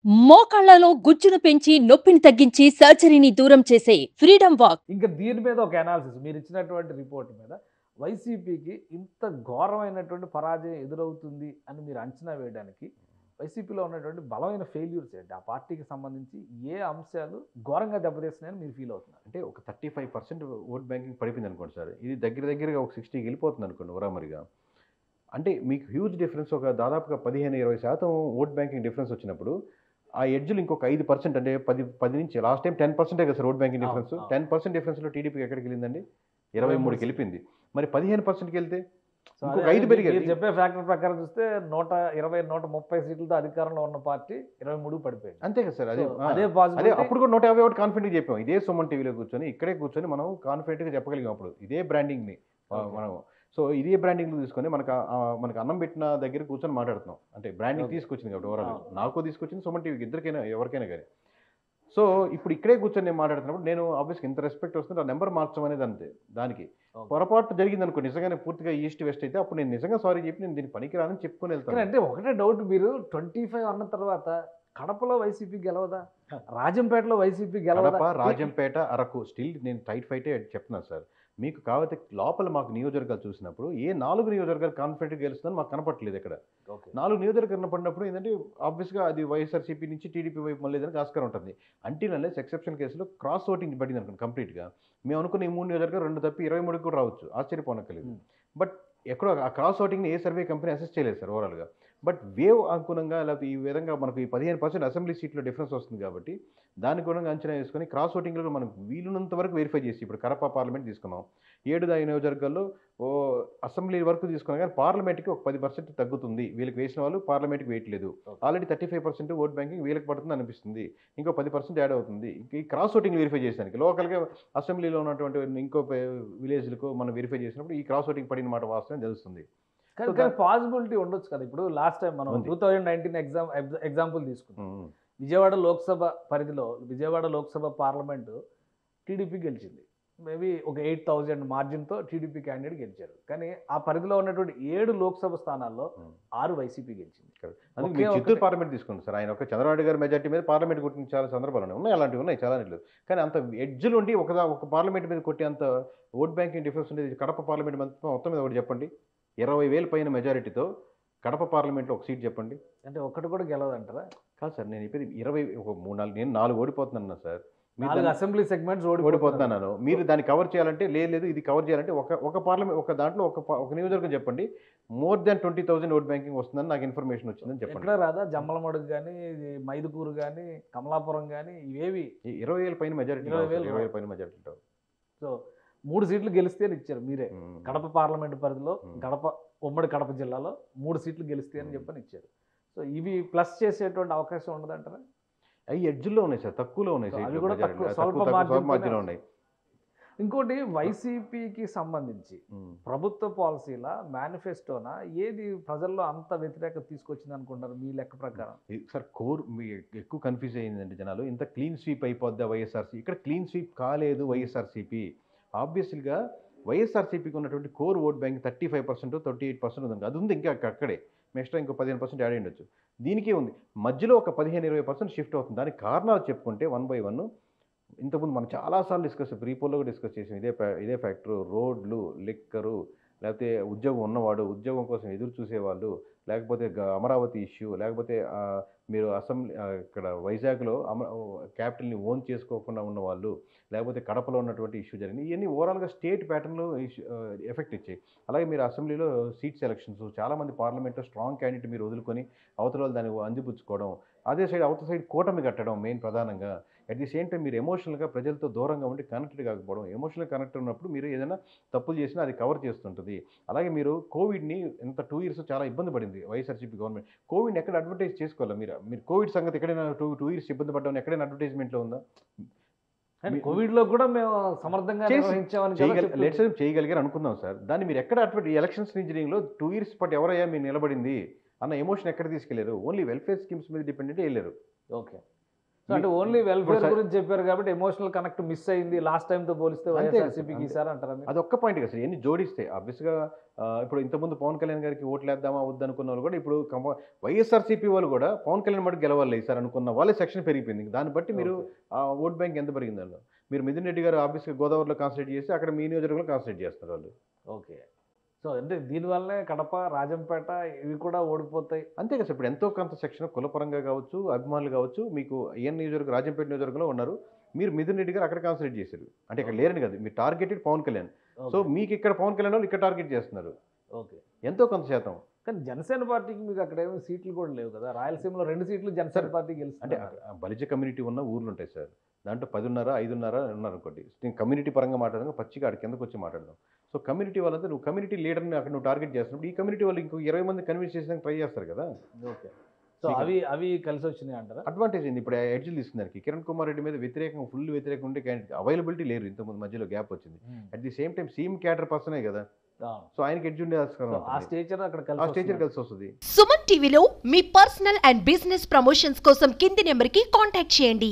మోకాళ్లలో గుజ్జును పెంచి నొప్పిని తగ్గించి సర్జరీని దూరం చేసే ఫ్రీడమ్ వాక్. ఇంకా దీని మీద ఒక అనాలిసిస్ మీరు ఇచ్చినటువంటి రిపోర్ట్ మీద వైసీపీకి ఇంత ఘోరమైనటువంటి పరాజయం ఎదురవుతుంది అని మీరు అంచనా వేయడానికి వైసీపీలో ఉన్నటువంటి బలమైన ఫెయిల్యూర్స్ ఏంటి? ఆ పార్టీకి సంబంధించి ఏ అంశాలు ఘోరంగా దెబ్బతీస్తున్నాయని మీరు ఫీల్ అవుతున్నారు? అంటే ఒక 35% ఓట్ బ్యాంకింగ్ పడిపోయింది అనుకోండి సార్. ఇది దగ్గరగా ఒక 60కి వెళ్ళిపోతుంది అనుకోండి ఉరామరిగా. అంటే మీకు హ్యూజ్ డిఫరెన్స్ ఒక దాదాపుగా 15-20% ఓట్ బ్యాంకింగ్ డిఫరెన్స్ వచ్చినప్పుడు ఆ ఎడ్జ్‌లు ఇంకొక 5% అంటే 10 నుంచి లాస్ట్ టైం 10% కదా సార్ ఓట్ బ్యాంకింగ్ డిఫరెన్స్. 10% డిఫరెన్స్‌లో టీడీపీకి ఎక్కడికి వెళ్ళిందండి? 23కి వెళ్ళిపోయింది. మరి 15%కి వెళ్తే ఇంకొక 5 పెరిగాయి. మీరు చెప్పే ఫ్యాక్టర్ ప్రకారం చూస్తే 120, 130 సీట్లతో అధికారంలో ఉన్న పార్టీ 23 పడిపోయింది. అంతే కదా సార్. అదే అదే పాజిబిలిటీ. అప్పుడు కూడా 151 కాన్ఫిడెంట్‌గా చెప్పాం. ఇదే సుమన్ టీవీలో కూర్చొని ఇక్కడే కూర్చొని మనం కాన్ఫిడెంట్‌గా చెప్పగలిగాం అప్పుడు. ఇదే బ్రాండింగ్‌ని మనం సో ఇదే బ్రాండింగ్‌లో తీసుకొని మనకు అన్నం పెట్టిన దగ్గర కూర్చొని మాట్లాడుతున్నాం. అంటే బ్రాండింగ్ తీసుకొచ్చింది కాబట్టి ఓవరాల్ నాకు తీసుకొచ్చింది సుమన్ టీవీకి ఇద్దరికైనా ఎవరికైనా కానీ. సో ఇప్పుడు ఇక్కడే కూర్చొని నేను మాట్లాడుతున్నప్పుడు నేను ఆబ్వియస్‌గా ఇంత రెస్పెక్ట్ వస్తుంది. ఆ నెంబర్ మార్చడం అనేది అంతే దానికి. పొరపాటు జరిగిందనుకో నిజంగానే పూర్తిగా ఈస్ట్ వెస్ట్ అయితే అప్పుడు నేను నిజంగా సారీ చెప్పి నేను దీన్ని పనికిరానని చెప్పుకొని వెళ్తాను. అంటే ఒకటే డౌట్, మీరు 25 అన్న తర్వాత కడపలో వైసీపీ గెలవదా? రాజంపేటలో వైసీపీ గెలవదా? కడప, రాజంపేట, అరకు స్టిల్ నేను టైట్ ఫైటే చెప్తున్నాను సార్. మీకు కాకపోతే లోపల మాకు నియోజకవర్గాలు చూసినప్పుడు ఏ 4 నియోజకవర్గాలు కాన్ఫిడెంట్‌గా గెలుస్తుందని మాకు కనపట్లేదు ఇక్కడ. 4 నియోజకవర్గాలు కనపడినప్పుడు ఏంటంటే ఆబ్వియస్‌గా అది వైఎస్ఆర్‌సీపీ నుంచి టీడీపీ వైపు మళ్ళేదానికి ఆస్కారం ఉంటుంది. అంటిల్ అన్లెస్ ఎక్సెప్షన్ కేసులో క్రాస్ ఓటింగ్ పడింది అనుకోండి కంప్లీట్‌గా. మేము అనుకున్న ఈ 3 నియోజకవర్గాలు 2 తప్పి 23కి కూడా రావచ్చు. ఆశ్చర్యపోనక్కర్లేదు. బట్ ఎక్కడో ఆ క్రాస్ ఓటింగ్‌ని ఏ సర్వే కంపెనీ అసెస్ చేయలేదు సార్ ఓవరాల్‌గా. బట్ వేవ్ అనుగుణంగా లేకపోతే ఈ విధంగా మనకు ఈ 15% అసెంబ్లీ సీట్‌లో డిఫరెన్స్ వస్తుంది కాబట్టి దానికి గుణంగా అంచనా వేసుకొని క్రాస్ ఓటింగ్‌లో మనకు వీలున్నంత వరకు వెరిఫై చేసి ఇప్పుడు కడప పార్లమెంట్ తీసుకున్నాం. 7 నియోజకవర్గాల్లో అసెంబ్లీ వరకు తీసుకున్నా కానీ పార్లమెంట్‌కి ఒక 10% తగ్గుతుంది. వీళ్ళకి వేసిన వాళ్ళు పార్లమెంట్‌కి వేయట్లేదు. ఆల్రెడీ 35% ఓట్ బ్యాంకింగ్ వీళ్ళకి పడుతుంది అనిపిస్తుంది. ఇంకో 10% యాడ్ అవుతుంది. ఈ క్రాస్ ఓటింగ్ వెరిఫై చేసానికి లోకల్‌గా అసెంబ్లీలో ఉన్నటువంటి ఇంకో విలేజ్‌లకు మనం వెరిఫై చేసినప్పుడు ఈ క్రాస్ ఓటింగ్ పడిన మాట వాస్తవం తెలుస్తుంది. కానీ పాసిబిలిటీ ఉండొచ్చు కదా. ఇప్పుడు లాస్ట్ టైం మనం 2019 ఎగ్జాంపుల్ తీసుకున్నాం. విజయవాడ లోక్సభ పరిధిలో విజయవాడ లోక్సభ పార్లమెంటు టీడీపీ గెలిచింది. మేబీ ఒక 8,000 మార్జిన్తో టీడీపీ క్యాండిడేట్ గెలిచారు. కానీ ఆ పరిధిలో ఉన్నటువంటి 7 లోక్సభ స్థానాల్లో 6 వైసీపీ గెలిచింది. అందుకే మీరు చిత్తూరు పార్లమెంట్ తీసుకోండి సార్. ఆయన ఒక చంద్రబాబు గారి మెజార్టీ మీద పార్లమెంట్ కొట్టిన చాలా సందర్భాలు ఉన్నాయి. అలాంటివి ఉన్నాయి చాలా నీళ్ళు. కానీ అంత ఎడ్జ్లు ఉండి ఒక పార్లమెంట్ మీద కొట్టి అంత ఓట్ బ్యాంకింగ్ డిఫరెన్స్ ఉండేది కడప పార్లమెంట్ మొత్తం మీద ఒకటి చెప్పండి. 20,000 పైన మెజారిటీతో కడప పార్లమెంట్లో ఒక సీట్ చెప్పండి. అంటే ఒక్కటి కూడా గెలవదంటారా? కాదు సార్, నేను చెప్పేది 20 ఒక 3-4 నేను 4 ఓడిపోతున్నాను సార్. 4 అసెంబ్లీ సెగ్మెంట్స్ ఓడిపోతున్నాను. మీరు దాన్ని కవర్ చేయాలంటే లేదు ఇది కవర్ చేయాలంటే ఒక పార్లమెంట్ ఒక దాంట్లో ఒక నియోజకవర్గం చెప్పండి. మోర్ దాన్ 20,000 ఓట్ బ్యాంకింగ్ వస్తుందని నాకు ఇన్ఫర్మేషన్ వచ్చిందని చెప్పండి. ఎక్కడ రాదా? జమ్మలమడుగు కానీ, మైదుకూరు కానీ, కమలాపురం కానీ ఇవేవి 20,000 పైన మెజారిటీ. 20,000 పైన మెజారిటీ. సో 3 సీట్లు గెలిస్తే అని ఇచ్చారు మీరే. కడప పార్లమెంట్ పరిధిలో ఉమ్మడి కడప జిల్లాలో 3 సీట్లు గెలిస్తే అని చెప్పని ఇచ్చారు. సో ఇవి ప్లస్ చేసేటువంటి అవకాశం ఉండదంటారా? అవి ఎడ్జ్లో ఉన్నాయి సార్, తక్కువలో ఉన్నాయి. అవి కూడా స్వల్ప మార్జిన్లో ఉన్నాయి. ఇంకోటి వైసీపీకి సంబంధించి ప్రభుత్వ పాలసీల మేనిఫెస్టోనా ఏది ప్రజల్లో అంత వ్యతిరేకత తీసుకొచ్చింది అనుకుంటారు మీ లెక్క ప్రకారం? సార్ కోర్ ఎక్కువ కన్ఫ్యూజ్ అయ్యిందండి జనాలు. ఇంత క్లీన్ స్వీప్ అయిపోద్దా వైఎస్ఆర్సీ? ఇక్కడ క్లీన్ స్వీప్ కాలేదు వైఎస్ఆర్సీపీ. ఆబ్వియస్లీగా వైఎస్ఆర్సీపీకి ఉన్నటువంటి కోర్ ఓట్ బ్యాంక్ 35%, 38% ఉంది. అది ఉంది ఇంకా అక్కడే. నెక్స్ట్ ఇంకో 15% యాడ్ అయ్యి ఉండొచ్చు. దీనికే ఉంది. మధ్యలో ఒక 15-20% షిఫ్ట్ అవుతుంది. దానికి కారణాలు చెప్పుకుంటే 1 by 1 ఇంతకుముందు మనం చాలాసార్లు ప్రీపోల్లో డిస్కస్ చేసాం. ఇదే ఫ్యాక్టరు, రోడ్లు, లిక్కరు, లేకపోతే ఉద్యోగం ఉన్నవాడు ఉద్యోగం కోసం ఎదురు చూసేవాళ్ళు, లేకపోతే అమరావతి ఇష్యూ, లేకపోతే మీరు అసెంబ్లీ ఇక్కడ వైజాగ్లో క్యాపిటల్ని ఓన్ చేసుకోకుండా ఉన్నవాళ్ళు, లేకపోతే కడపలో ఉన్నటువంటి ఇష్యూ జరిగింది. ఇవన్నీ ఓవరాల్గా స్టేట్ ప్యాటర్న్లో ఎఫెక్ట్ ఇచ్చాయి. అలాగే మీరు అసెంబ్లీలో సీట్ సెలక్షన్స్ చాలామంది పార్లమెంట్లో స్ట్రాంగ్ క్యాండిడేట్ మీరు వదులుకొని అవతల వాళ్ళు దాన్ని అందిపుచ్చుకోవడం, అవతల సైడ్ కూటమి కట్టడం మెయిన్ ప్రధానంగా. అట్ ది సేమ్ టైం మీరు ఎమోషనల్గా ప్రజలతో దూరంగా ఉండి కనెక్టెడ్ కాకపోవడం. ఎమోషనల్గా కనెక్ట్ ఉన్నప్పుడు మీరు ఏదైనా తప్పులు చేసినా అది కవర్ చేస్తుంటుంది. అలాగే మీరు కోవిడ్ని ఇంత 2 years చాలా ఇబ్బంది పడింది వైఎస్ఆర్సీపీ గవర్నమెంట్. కోవిడ్ని ఎక్కడ అడ్వర్టైజ్ చేసుకోవాలి? మీరు కోవిడ్ సంగతి ఎక్కడైనా 2 years ఇబ్బంది పడ్డామని ఎక్కడైనా అడ్వర్టైజ్మెంట్లో ఉందా? కోవిడ్లో కూడా మేము సమర్థంగా చేయగలిగారు అనుకుందాం సార్. దాన్ని మీరు ఎక్కడ ఎలక్షన్స్ ఇంజనీరింగ్లో 2 years పాటు ఎవరయ్యా మీరు నిలబడింది అన్న ఎమోషన్ ఎక్కడ తీసుకెళ్లారు? ఓన్లీ వెల్ఫేర్ స్కీమ్స్ మీద డిపెండెంట్ వెళ్ళారు. ఓకే. సో అంటే ఓన్లీ వెల్ఫేర్ ఇప్పుడు గురించి చెప్పారు కాబట్టి ఎమోషనల్ కనెక్ట్ మిస్ అయింది లాస్ట్ టైం తో పోలిస్తే అంతే వైఎస్ఆర్సీపీకి అంతే. ఈసారి అంటారా మీరు? అది ఒక్క పాయింట్ కదా సార్, ఎన్ని జోడిస్తే ఆబ్వియస్గా ఇప్పుడు ఇంతకుముందు పవన్ కళ్యాణ్ గారికి ఓట్లు వేద్దామా వద్దనుకున్న వాళ్ళు కూడా ఇప్పుడు వైఎస్ఆర్సీపీ వాళ్ళు కూడా పవన్ కళ్యాణ్ మటుకు గెలవాలి సార్ అనుకున్న వాళ్ళే సెక్షన్ పెరిగిపోయింది. దాన్ని బట్టి మీరు ఆ ఓట్ బ్యాంక్ ఎంత పెరిగిందో మీరు మిథున్ రెడ్డి గారు ఆబ్వియస్గా గోదావరిలో కాన్సన్ట్రేట్ చేసి అక్కడ మీ నియోజకవర్గంలో కాన్సన్ట్రేట్ చేస్తున్నారు వాళ్ళు. ఓకే. సో అంటే దీనివల్లనే కడప, రాజంపేట ఇవి కూడా ఓడిపోతాయి. అంతే కదా సార్, ఇప్పుడు ఎంతో కొంత సెక్షన్ కులపరంగా కావచ్చు, అభిమానులు కావచ్చు, మీకు ఈఎన్ నియోజకవర్గం రాజంపేట నియోజకవర్గంలో ఉన్నారు, మీరు మిథున్ రెడ్డి గారు అక్కడ కాన్సన్ట్రేట్ చేశారు అంటే ఇక్కడ లేరని కాదు, మీరు టార్గెటెడ్ పవన్ కళ్యాణ్. సో మీకు ఇక్కడ పవన్ కళ్యాణ్ వాళ్ళు ఇక్కడ టార్గెట్ చేస్తున్నారు ఓకే. ఎంతో కొంత శాతం. కానీ జనసేన పార్టీకి మీకు అక్కడ ఏమో సీట్లు కూడా లేవు కదా, రాయలసీమలో 2 సీట్లు జనసేన పార్టీ అంటే గెలుస్తుంది. బలిజ కమ్యూనిటీ ఉన్న ఊర్లు ఉంటాయి సార్, దాంట్లో 10 5 ఉన్నారు అనుకోండి. నేను కమ్యూనిటీ పరంగా మాట్లాడదాం, పచ్చిగా అక్కడ కిందకు వచ్చి మాట్లాడదాం. సో కమ్యూనిటీ వాళ్ళంతా నువ్వు కమ్యూనిటీ లీడర్ని అక్కడ నువ్వు టార్గెట్ చేస్తున్నప్పుడు ఈ కమ్యూనిటీ వాళ్ళు ఇంకో 20 మంది కన్విన్స్ చేసేదానికి ట్రై చేస్తారు కదా. ఓకే. సో అవి కలిసి వచ్చినాయి అంటారా? అడ్వాంటేజ్ అయింది ఇప్పుడు ఎడ్జ్లు తీసుకున్నానికి. కిరణ్ కుమార్ రెడ్డి మీద వ్యతిరేకంగా ఫుల్ వ్యతిరేకంగా ఉండే క్యాండిడేట్ అవైలబిలిటీ లేరు, ఇంతకుముందు మధ్యలో గ్యాప్ వచ్చింది. At the same time CM cadre పర్సనే కదా, సో ఆయనకి ఎడ్జ్ ఉండే ఆ స్టేచర్ అక్కడ ఆ స్టేచర్ కలిసి వస్తుంది. సుమన్ టీవీలో మీ పర్సనల్ అండ్ బిజినెస్ ప్రమోషన్స్ కోసం కింది నెంబర్కి కాంటాక్ట్ చేయండి.